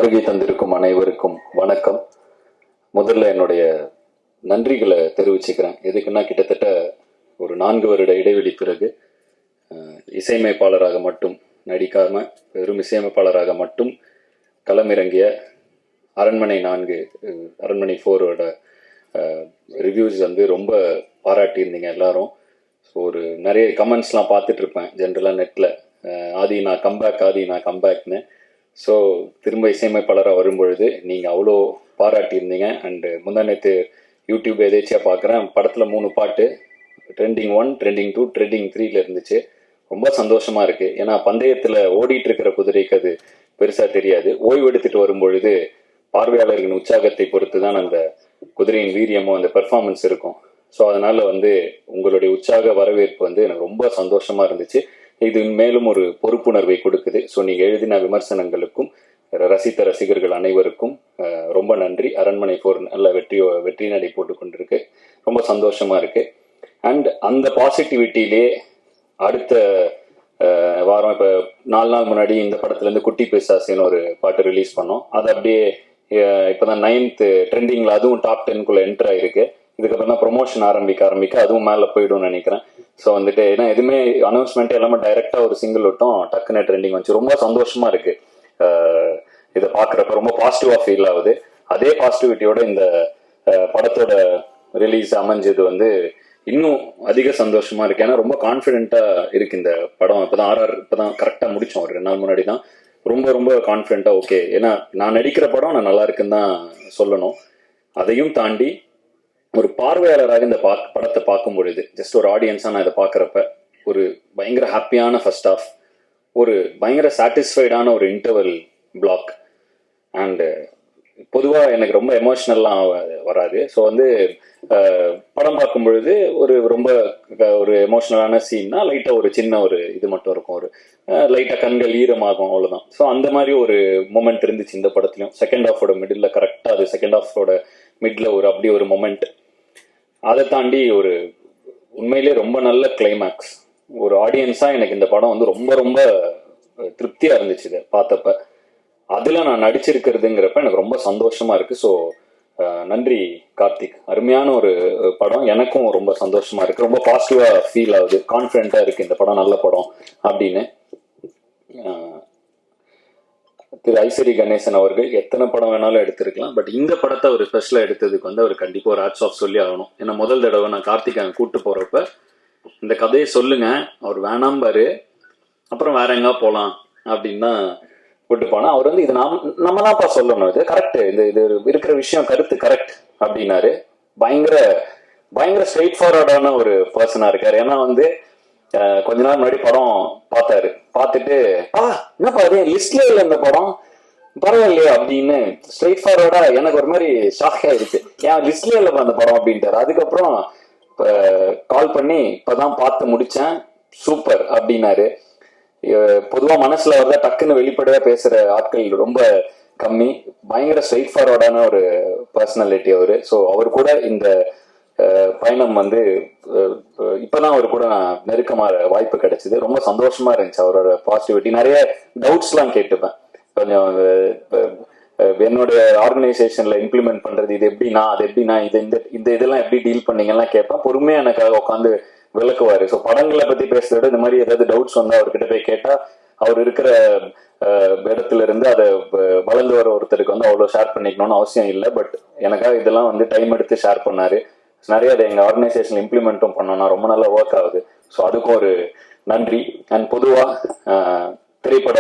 வருகை தந்திருக்கும் அனைவருக்கும் வணக்கம். முதல்ல என்னுடைய நன்றிகளை தெரிவிச்சுக்கிறேன். எதுக்குன்னா கிட்டத்தட்ட ஒரு 4 வருட இடைவெளி பிறகு இசையமைப்பாளராக மட்டும் நடிக்காம வெறும் இசையமைப்பாளராக மட்டும் களமிறங்கிய அரண்மனை 4 அரண்மனை 4ஓட ரிவ்யூஸ் வந்து ரொம்ப பாராட்டியிருந்தீங்க எல்லாரும். ஸோ ஒரு நிறைய கமெண்ட்ஸ்லாம் பார்த்துட்டு இருப்பேன் ஜென்ரலாக நெட்டில், ஆதி நான் கம்பேக்னு. ஸோ திரும்ப இசையமைப்பாளராக வரும்பொழுது நீங்கள் அவ்வளோ பாராட்டியிருந்தீங்க. அண்டு முந்தானத்து யூடியூப் எதேச்சியாக பார்க்குறேன், படத்தில் 3 பாட்டு ட்ரெண்டிங் 1, ட்ரெண்டிங் 2, ட்ரெண்டிங் 3ல இருந்துச்சு. ரொம்ப சந்தோஷமாக இருக்குது. ஏன்னா பந்தயத்தில் ஓடிட்டு இருக்கிற குதிரைக்கு அது பெருசாக தெரியாது. ஓய்வு எடுத்துகிட்டு வரும்பொழுது பார்வையாளர்களின் உற்சாகத்தை பொறுத்து தான் அந்த குதிரையின் வீரியமும் அந்த பெர்ஃபார்மன்ஸ் இருக்கும். ஸோ அதனால் வந்து உங்களுடைய உற்சாக வரவேற்பு வந்து எனக்கு ரொம்ப சந்தோஷமாக இருந்துச்சு. இது மேலும் ஒரு பொறுப்புணர்வை கொடுக்குது. ஸோ நீங்கள் எழுதின விமர்சனங்களுக்கும் ரசித்த ரசிகர்கள் அனைவருக்கும் ரொம்ப நன்றி. அரண்மனை 4 நல்ல வெற்றி நடை போட்டு கொண்டிருக்கு. ரொம்ப சந்தோஷமா இருக்கு. அண்ட் அந்த பாசிட்டிவிட்டியிலே அடுத்த வாரம் இப்போ 4 நாள் முன்னாடி இந்த படத்துலேருந்து குட்டி பிசாசின்னு ஒரு பாட்டு ரிலீஸ் பண்ணோம். அது அப்படியே இப்போதான் 9th ட்ரெண்டிங்கில் அதுவும் டாப் 10க்குள்ளே என்டர் ஆயிருக்கு. இதுக்கப்புறம் தான் ப்ரொமோஷன் ஆரம்பிக்க அதுவும் மேலே போயிடும்னு நினைக்கிறேன். ஸோ வந்துட்டு ஏன்னா எதுவுமே அனௌன்ஸ்மெண்ட் எல்லாமே டைரெக்டாக ஒரு சிங்கிள் விட்டோம், டக்குன்னு ட்ரெண்டிங் வந்துச்சு. ரொம்ப சந்தோஷமா இருக்கு. இதை பார்க்குறப்ப ரொம்ப பாசிட்டிவாக ஃபீல் ஆகுது. அதே பாசிட்டிவிட்டியோட இந்த படத்தோட ரிலீஸ் அமைஞ்சது வந்து இன்னும் அதிக சந்தோஷமா இருக்கு. ஏன்னா ரொம்ப கான்ஃபிடென்ட்டா இருக்கு இந்த படம். இப்போதான் இப்போதான் கரெக்டாக முடிச்சோம், ஒரு 2 நாள் முன்னாடி தான். ரொம்ப கான்ஃபிடென்ட்டா ஓகே. ஏன்னா நான் நடிக்கிற படம் நான் நல்லா இருக்குன்னு தான் சொல்லணும். அதையும் தாண்டி ஒரு பார்வையாளராக இந்த படத்தை பார்க்கும் பொழுது, ஜஸ்ட் ஒரு ஆடியன்ஸா நான் இதை பார்க்குறப்ப ஒரு பயங்கர ஹாப்பியான ஃபர்ஸ்ட் ஹாஃப், ஒரு பயங்கர சாட்டிஸ்ஃபைடான ஒரு இன்டர்வல் பிளாக், அண்டு பொதுவாக எனக்கு ரொம்ப எமோஷ்னல்லாம் வராது. ஸோ வந்து படம் பார்க்கும் பொழுது ரொம்ப ஒரு எமோஷ்னலான சீன்னா லைட்டாக ஒரு சின்ன ஒரு இது மட்டும் இருக்கும், ஒரு லைட்டாக கண்கள் ஈரமாகும், அவ்வளோதான். ஸோ அந்த மாதிரி ஒரு மொமெண்ட் இருந்துச்சு இந்த படத்துலையும். செகண்ட் ஹாஃபோட மிடில் கரெக்டாக அது செகண்ட் ஹாஃபோட மிடில் அப்படி ஒரு மொமெண்ட். அதை தாண்டி ஒரு உண்மையிலே ரொம்ப நல்ல கிளைமேக்ஸ். ஒரு ஆடியன்ஸாக எனக்கு இந்த படம் வந்து ரொம்ப திருப்தியாக இருந்துச்சு இதை பார்த்தப்ப. அதில் நான் நடிச்சிருக்கிறதுங்கிறப்ப எனக்கு ரொம்ப சந்தோஷமா இருக்கு. ஸோ நன்றி கார்த்திக். அருமையான ஒரு படம். எனக்கும் ரொம்ப சந்தோஷமா இருக்கு. ரொம்ப பாசிட்டிவாக ஃபீல் ஆகுது. கான்ஃபிடென்ட்டாக இருக்கு இந்த படம் நல்ல படம் அப்படின்னு. திரு ஐசரி கணேசன் அவர்கள் எத்தனை படம் வேணாலும் எடுத்திருக்கலாம், பட் இந்த படத்தை ஒரு ஸ்பெஷலாக எடுத்ததுக்கு வந்து அவர் கண்டிப்பாக ஒரு ஹேட்ஸ் ஆஃப் சொல்லி ஆகணும். ஏன்னா முதல் தடவை நான் கார்த்திகை கூப்பிட்டு போகிறப்ப இந்த கதையை சொல்லுங்க, அவர் வேணாம்பாரு, அப்புறம் வேற எங்கா போகலாம் அப்படின்னு தான் கூப்பிட்டு போனால், அவர் வந்து இது நம்ம தான்ப்பா சொல்லணும், இது கரெக்ட், இது இருக்கிற விஷயம் கருத்து கரெக்ட் அப்படின்னாரு. பயங்கர ஸ்ட்ரெயிட் ஃபார்வர்டான ஒரு பர்சனாக இருக்காரு. ஏன்னா வந்து கொஞ்ச நாள் முன்னாடி படம் பார்த்துட்டு என்னப்பா அது லிஸ்ட்ல இல்லை இந்த படம் பரவாயில்லையே அப்படின்னு ஸ்ட்ரெயிட் ஃபார்வர்டா எனக்கு ஒரு மாதிரி ஷாக் ஆயிடுச்சு. ஏன் லிஸ்ட்ல இல்லப்பா அந்த படம் அப்படின்ட்டாரு. அதுக்கப்புறம் கால் பண்ணி இப்பதான் பார்த்து முடிச்சேன், சூப்பர் அப்படின்னாரு. பொதுவா மனசுல வரத டக்குன்னு வெளிப்படையா பேசுற ஆட்கள் ரொம்ப கம்மி. பயங்கர ஸ்ட்ரெயிட் ஃபார்வர்டான ஒரு பர்சனாலிட்டி அவரு. ஸோ அவர் கூட இந்த பயணம் வந்து இப்பதான் அவர் கூட நான் நெருக்கமாக வாய்ப்பு கிடைச்சது. ரொம்ப சந்தோஷமா இருந்துச்சு. அவரோட பாசிட்டிவிட்டி. நிறைய டவுட்ஸ் எல்லாம் கேட்டுப்பேன். கொஞ்சம் என்னோட ஆர்கனைசேஷன்ல இம்ப்ளிமெண்ட் பண்றது இது எப்படின்னா அது எப்படின்னா இந்த இதெல்லாம் எப்படி டீல் பண்ணீங்கலாம் கேட்பேன். பொறுமையா எனக்காக உட்காந்து விளக்குவாரு. ஸோ படங்களை பத்தி பேசுறத இந்த மாதிரி ஏதாவது டவுட்ஸ் வந்து அவர்கிட்ட போய் கேட்டா, அவர் இருக்கிற இடத்துல இருந்து அதை வளர்ந்து வர ஒருத்தருக்கு வந்து அவ்வளோ ஷேர் பண்ணிக்கணும்னு அவசியம் இல்லை. பட் எனக்காக இதெல்லாம் வந்து டைம் எடுத்து ஷேர் பண்ணாரு. நிறைய அதை எங்கள் ஆர்கனைசேஷன் இம்ப்ளிமெண்ட்டும் பண்ணோம்னா ரொம்ப நல்லா ஒர்க் ஆகுது. ஸோ அதுக்கும் ஒரு நன்றி. அண்ட் பொதுவாக திரைப்பட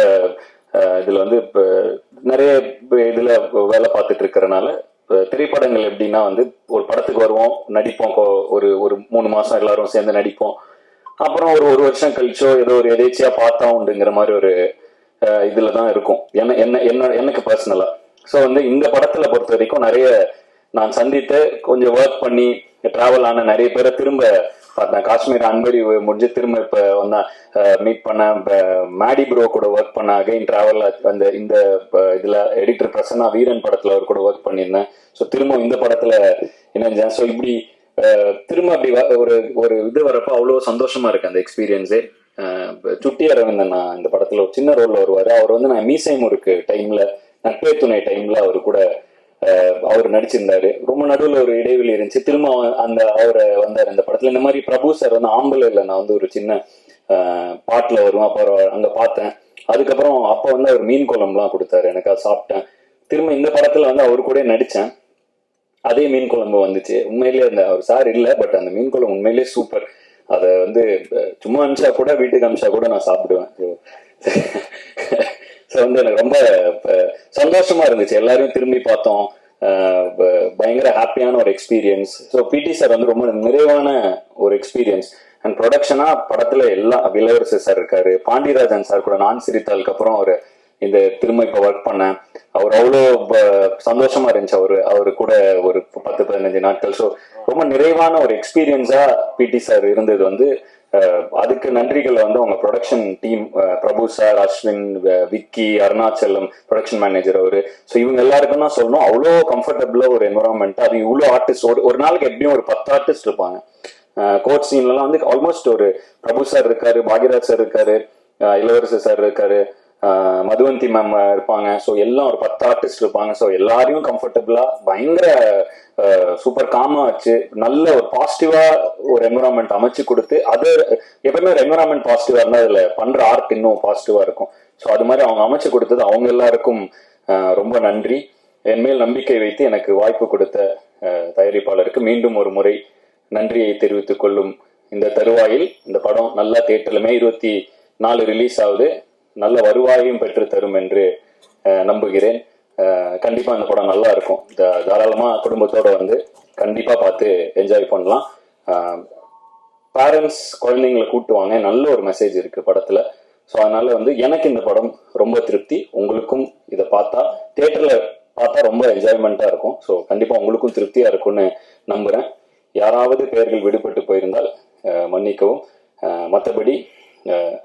இதில் வந்து இப்போ நிறைய இதில் வேலை பார்த்துட்டு இருக்கிறனால, திரைப்படங்கள் எப்படின்னா வந்து ஒரு படத்துக்கு வருவோம், நடிப்போம், ஒரு 3 மாதம் எல்லாரும் சேர்ந்து நடிப்போம், அப்புறம் ஒரு வருஷம் கழிச்சோ ஏதோ ஒரு எதேச்சியாக பார்த்தா உண்டுங்கிற மாதிரி ஒரு இதில் தான் இருக்கும் எனக்கு பர்சனலாக. ஸோ வந்து இந்த படத்தில் பொறுத்த வரைக்கும் நிறைய நான் சந்தித்து கொஞ்சம் ஒர்க் பண்ணி டிராவல் ஆன நிறைய பேரை திரும்ப பார்த்தேன். காஷ்மீர் அன்பரி முடிஞ்சு திரும்ப இப்போ வந்தேன், மீட் பண்ண மேடி ப்ரோ கூட ஒர்க் பண்ண, அகைன் டிராவல் அந்த இந்த இதில் எடிட்டர் பிரசன்னா வீரன் படத்தில் அவர் கூட ஒர்க் பண்ணியிருந்தேன். ஸோ திரும்ப இந்த படத்தில் இணைஞ்சேன். ஸோ இப்படி திரும்ப அப்படி ஒரு இது வரப்போ அவ்வளோ சந்தோஷமா இருக்கு அந்த எக்ஸ்பீரியன்ஸே. சுட்டி அரவிந்தன் நான் இந்த படத்தில் ஒரு சின்ன ரோலில் வருவார். அவர் வந்து நான் மீசை முறுக்கு டைமில் நட்பே துணை டைம்ல அவரு கூட அவர் நடிச்சிருந்தாரு. ரொம்ப நடுவில் ஒரு இடைவெளி இருந்துச்சு. திரும்ப அந்த அவரை வந்தார் அந்த படத்துல. இந்த மாதிரி பிரபு சார் வந்து ஆம்பளைல நான் வந்து ஒரு சின்ன பாட்டுல வரும், அப்புறம் அங்க பார்த்தேன். அதுக்கப்புறம் அப்ப வந்து அவர் மீன் குழம்புலாம் கொடுத்தாரு, எனக்கு அதை சாப்பிட்டேன். திரும்ப இந்த படத்துல வந்து அவரு கூட நடிச்சேன். அதே மீன் குழம்பு வந்துச்சு. உண்மையிலேயே அந்த அவர் சார் இல்லை, பட் அந்த மீன் குழம்பு உண்மையிலேயே சூப்பர். அதை வந்து சும்மா அனுப்பிச்சா கூட, வீட்டுக்கு அனுப்பிச்சா கூட நான் சாப்பிடுவேன். ஸோ வந்து எனக்கு ரொம்ப சந்தோஷமா இருந்துச்சு. எல்லாரையும் திரும்பி பார்த்தோம். பயங்கர ஹாப்பியான ஒரு எக்ஸ்பீரியன்ஸ். ஸோ பிடி சார் வந்து ரொம்ப நிறைவான ஒரு எக்ஸ்பீரியன்ஸ். அண்ட் ப்ரொடக்ஷனா படத்துல எல்லாம் இளவரசர் சார் இருக்காரு, பாண்டியராஜன் சார் கூட நான் சிரித்தாளுக்கு அப்புறம் அவர் இந்த திரும்ப இப்ப ஒர்க் பண்ணேன். அவர் அவ்வளோ சந்தோஷமா இருந்துச்சு அவரு கூட ஒரு 10-15 நாட்கள். ஸோ ரொம்ப நிறைவான ஒரு எக்ஸ்பீரியன்ஸா பிடி சார் இருந்தது. வந்து அதுக்கு நன்றிகளை வந்து அவங்க production team, Prabhu sir, Ashwin, Vicky, Arunachalam, production manager அவரு. ஸோ இவங்க எல்லாருக்கும் தான் சொல்லணும். அவ்வளோ கம்ஃபர்டபுளா ஒரு என்வரான்மெண்ட். அது இவ்வளோ ஆர்டிஸ்ட், ஒரு நாளைக்கு எப்படியும் ஒரு 10 ஆர்டிஸ்ட் இருப்பாங்க. கோட் சீன்லாம் வந்து ஆல்மோஸ்ட் ஒரு பிரபு சார் இருக்காரு, பாக்யராஜ் சார் இருக்காரு, இளவரசர் சார் இருக்காரு, மதுவந்தி மேம் இருப்பாங்க. ஸோ எல்லாம் ஒரு 10 ஆர்டிஸ்ட் இருப்பாங்க. ஸோ எல்லாரையும் கம்ஃபர்டபுளா பயங்கர சூப்பர் காமா வச்சு நல்ல ஒரு பாசிட்டிவா ஒரு என்விரான்மெண்ட் அமைச்சு கொடுத்து, அது எப்பவுமே ஒரு என்விரான்மெண்ட் பாசிட்டிவா இருந்தா அதுல பண்ற ஆர்ட் இன்னும் பாசிட்டிவா இருக்கும். ஸோ அது மாதிரி அவங்க அமைச்சு கொடுத்தது அவங்க எல்லாருக்கும் ரொம்ப நன்றி. என் மேல் நம்பிக்கை வைத்து எனக்கு வாய்ப்பு கொடுத்த தயாரிப்பாளருக்கு மீண்டும் ஒரு முறை நன்றியை தெரிவித்துக் கொள்ளும் இந்த தருவாயில் இந்த படம் நல்லா தியேட்டர்ல May 24 ரிலீஸ் ஆகுது. நல்ல வருவாயையும் பெற்று தரும் என்று நம்புகிறேன். கண்டிப்பா இந்த படம் நல்லா இருக்கும். தாராளமா குடும்பத்தோட வந்து கண்டிப்பா பார்த்து என்ஜாய் பண்ணலாம். பேரண்ட்ஸ் குழந்தைங்களை கூட்டுவாங்க. நல்ல ஒரு மெசேஜ் இருக்கு படத்துல. ஸோ அதனால வந்து எனக்கு இந்த படம் ரொம்ப திருப்தி. உங்களுக்கும் இதை பார்த்தா தியேட்டர்ல பார்த்தா ரொம்ப என்ஜாய்மெண்டா இருக்கும். ஸோ கண்டிப்பா உங்களுக்கும் திருப்தியா இருக்கும்னு நம்புறேன். யாராவது பெயர்கள் விடுபட்டு போயிருந்தால் மன்னிக்கவும். மற்றபடி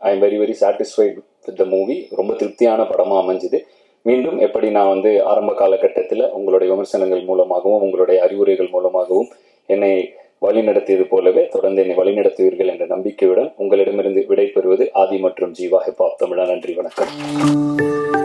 I am very very satisfied with the movie. ரொம்ப திருப்தியான படமா அமைஞ்சுது. மீண்டும் எப்படி நான் வந்து ஆரம்ப காலகட்டத்தில் உங்களுடைய விமர்சனங்கள் மூலமாகவும் உங்களுடைய அறிவுரைகள் மூலமாகவும் என்னை வழிநடத்தியது போலவே தொடர்ந்து என்னை வழிநடத்துவீர்கள் என்ற நம்பிக்கையுடன் உங்களிடமிருந்து விடைபெறுவது ஆதி மற்றும் ஜீவா ஹிப்ஹாப் தமிழா. நன்றி, வணக்கம்.